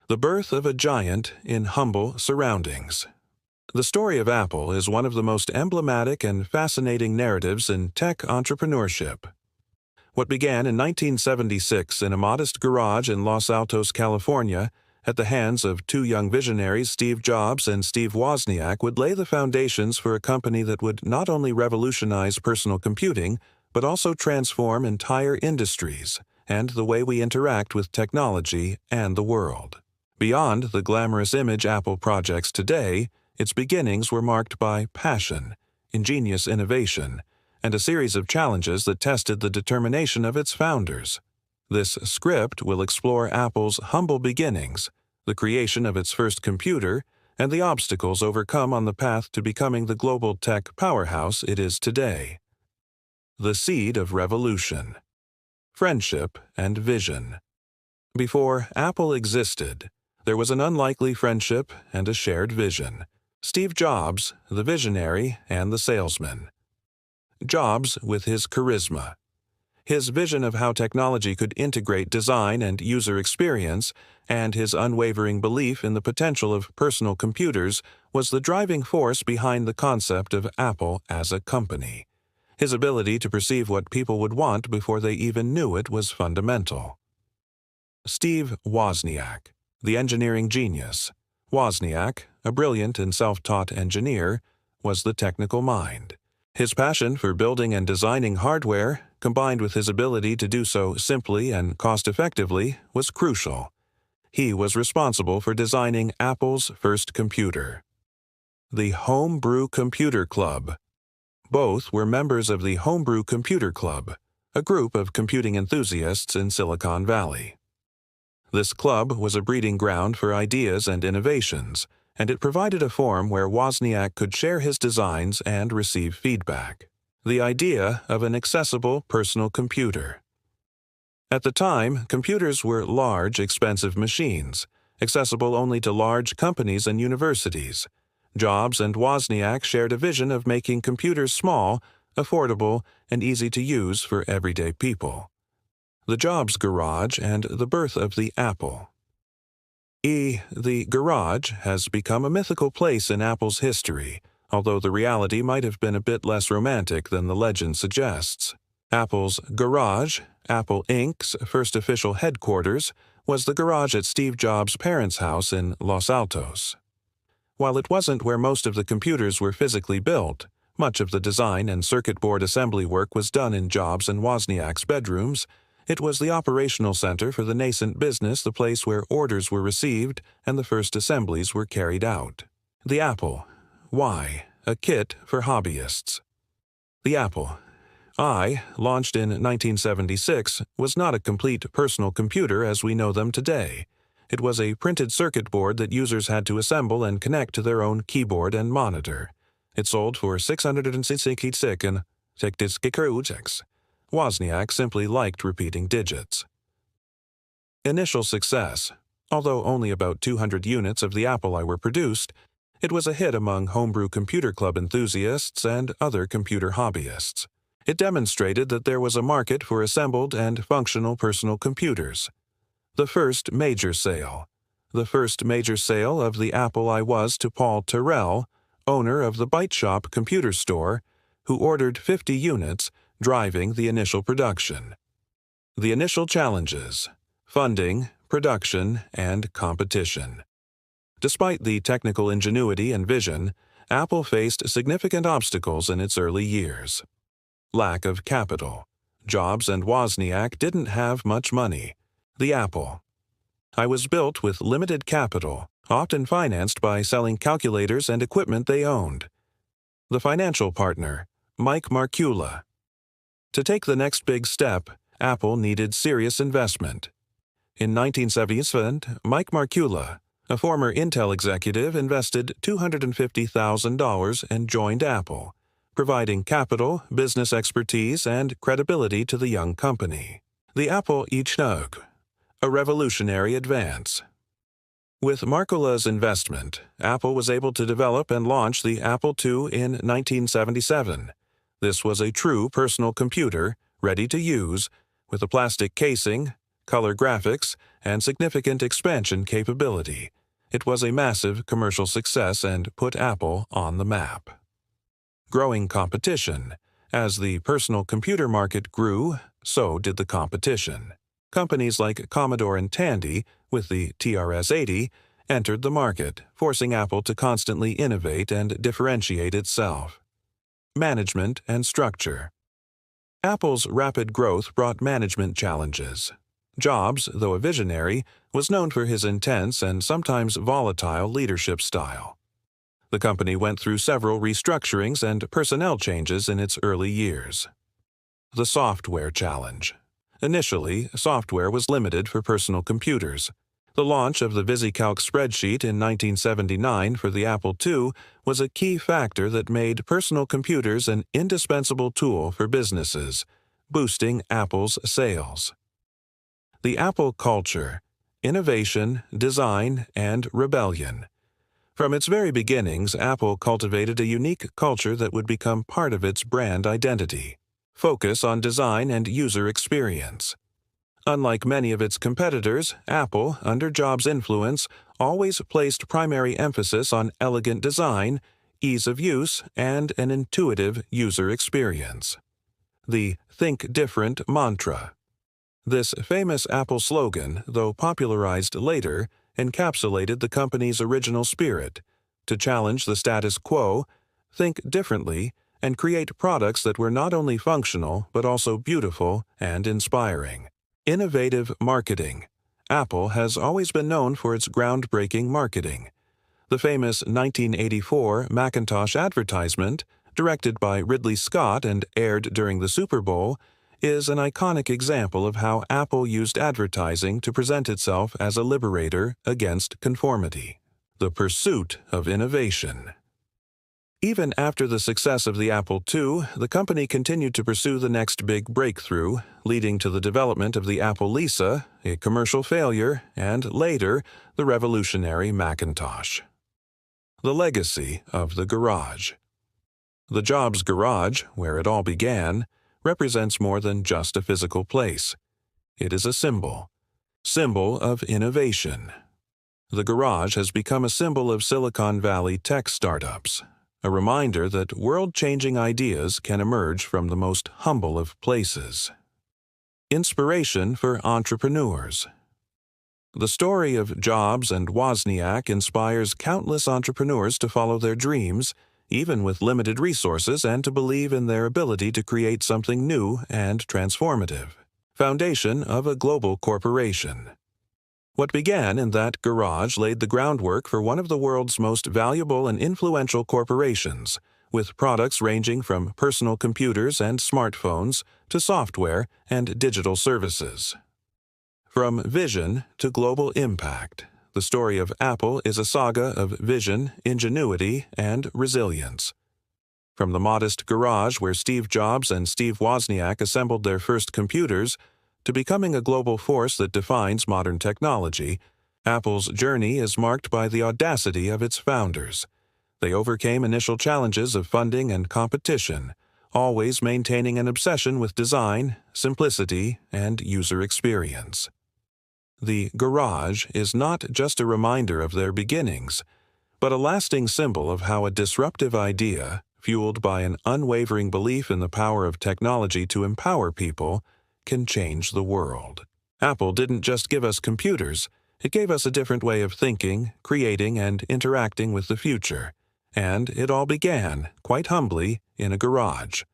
The birth of a giant in humble surroundings. The story of Apple is one of the most emblematic and fascinating narratives in tech entrepreneurship. What began in 1976 in a modest garage in Los Altos, California, at the hands of two young visionaries, Steve Jobs and Steve Wozniak, would lay the foundations for a company that would not only revolutionize personal computing, but also transform entire industries and the way we interact with technology and the world. Beyond the glamorous image Apple projects today, its beginnings were marked by passion, ingenious innovation, and a series of challenges that tested the determination of its founders. This script will explore Apple's humble beginnings, the creation of its first computer, and the obstacles overcome on the path to becoming the global tech powerhouse it is today. The seed of revolution. Friendship and vision. Before Apple existed, there was an unlikely friendship and a shared vision. Steve Jobs, the visionary and the salesman. Jobs with his charisma. His vision of how technology could integrate design and user experience, and his unwavering belief in the potential of personal computers was the driving force behind the concept of Apple as a company. His ability to perceive what people would want before they even knew it was fundamental. Steve Wozniak, the engineering genius. Wozniak, a brilliant and self-taught engineer, was the technical mind. His passion for building and designing hardware, combined with his ability to do so simply and cost-effectively, was crucial. He was responsible for designing Apple's first computer. The Homebrew Computer Club. Both were members of the Homebrew Computer Club, a group of computing enthusiasts in Silicon Valley. This club was a breeding ground for ideas and innovations, and it provided a forum where Wozniak could share his designs and receive feedback. The idea of an accessible personal computer. At the time, computers were large, expensive machines, accessible only to large companies and universities. Jobs and Wozniak shared a vision of making computers small, affordable, and easy to use for everyday people. The Jobs Garage and the birth of the Apple. The garage has become a mythical place in Apple's history, although the reality might have been a bit less romantic than the legend suggests. Apple's garage, Apple Inc.'s first official headquarters, was the garage at Steve Jobs' parents' house in Los Altos. While it wasn't where most of the computers were physically built, much of the design and circuit board assembly work was done in Jobs and Wozniak's bedrooms. It was the operational center for the nascent business, the place where orders were received and the first assemblies were carried out. The Apple. Why? A kit for hobbyists. The Apple I, launched in 1976, was not a complete personal computer as we know them today. It was a printed circuit board that users had to assemble and connect to their own keyboard and monitor. It sold for $666. Wozniak simply liked repeating digits. Initial success. Although only about 200 units of the AppleI were produced, it was a hit among Homebrew Computer Club enthusiasts and other computer hobbyists. It demonstrated that there was a market for assembled and functional personal computers. The first major sale. The first major sale of the AppleI was to Paul Terrell, owner of the Byte Shop computer store, who ordered 50 units, driving the initial production. The initial challenges: funding, production, and competition. Despite the technical ingenuity and vision, Apple faced significant obstacles in its early years. Lack of capital. Jobs and Wozniak didn't have much money. The Apple I was built with limited capital, often financed by selling calculators and equipment they owned. The financial partner, Mike Markula. To take the next big step, Apple needed serious investment. In 1977, Mike Markula, a former Intel executive, invested $250,000 and joined Apple, providing capital, business expertise, and credibility to the young company. The Apple I, a revolutionary advance. With Markula's investment, Apple was able to develop and launch the Apple II in 1977. This was a true personal computer, ready to use, with a plastic casing, color graphics, and significant expansion capability. It was a massive commercial success and put Apple on the map. Growing competition. As the personal computer market grew, so did the competition. Companies like Commodore and Tandy, with the TRS-80, entered the market, forcing Apple to constantly innovate and differentiate itself. Management and structure. Apple's rapid growth brought management challenges. Jobs, though a visionary, was known for his intense and sometimes volatile leadership style. The company went through several restructurings and personnel changes in its early years. The software challenge. Initially, software was limited for personal computers. The launch of the VisiCalc spreadsheet in 1979 for the Apple II was a key factor that made personal computers an indispensable tool for businesses, boosting Apple's sales. The Apple culture: innovation, design, and rebellion. From its very beginnings, Apple cultivated a unique culture that would become part of its brand identity. Focus on design and user experience. Unlike many of its competitors, Apple, under Jobs' influence, always placed primary emphasis on elegant design, ease of use, and an intuitive user experience. The "Think Different" mantra. This famous Apple slogan, though popularized later, encapsulated the company's original spirit: to challenge the status quo, think differently, and create products that were not only functional but also beautiful and inspiring. Innovative marketing. Apple has always been known for its groundbreaking marketing. The famous 1984 Macintosh advertisement, directed by Ridley Scott and aired during the Super Bowl, is an iconic example of how Apple used advertising to present itself as a liberator against conformity. The pursuit of innovation. Even after the success of the Apple II, the company continued to pursue the next big breakthrough, leading to the development of the Apple Lisa, a commercial failure, and later, the revolutionary Macintosh. The legacy of the garage. The Jobs garage, where it all began, represents more than just a physical place. It is a symbol of innovation. The garage has become a symbol of Silicon Valley tech startups, a reminder that world-changing ideas can emerge from the most humble of places. Inspiration for entrepreneurs. The story of Jobs and Wozniak inspires countless entrepreneurs to follow their dreams, even with limited resources, and to believe in their ability to create something new and transformative. Foundation of a global corporation. What began in that garage laid the groundwork for one of the world's most valuable and influential corporations, with products ranging from personal computers and smartphones to software and digital services. From vision to global impact, the story of Apple is a saga of vision, ingenuity, and resilience. From the modest garage where Steve Jobs and Steve Wozniak assembled their first computers to becoming a global force that defines modern technology, Apple's journey is marked by the audacity of its founders. They overcame initial challenges of funding and competition, always maintaining an obsession with design, simplicity, and user experience. The garage is not just a reminder of their beginnings, but a lasting symbol of how a disruptive idea, fueled by an unwavering belief in the power of technology to empower people, can change the world. Apple didn't just give us computers, it gave us a different way of thinking, creating, and interacting with the future. And it all began, quite humbly, in a garage.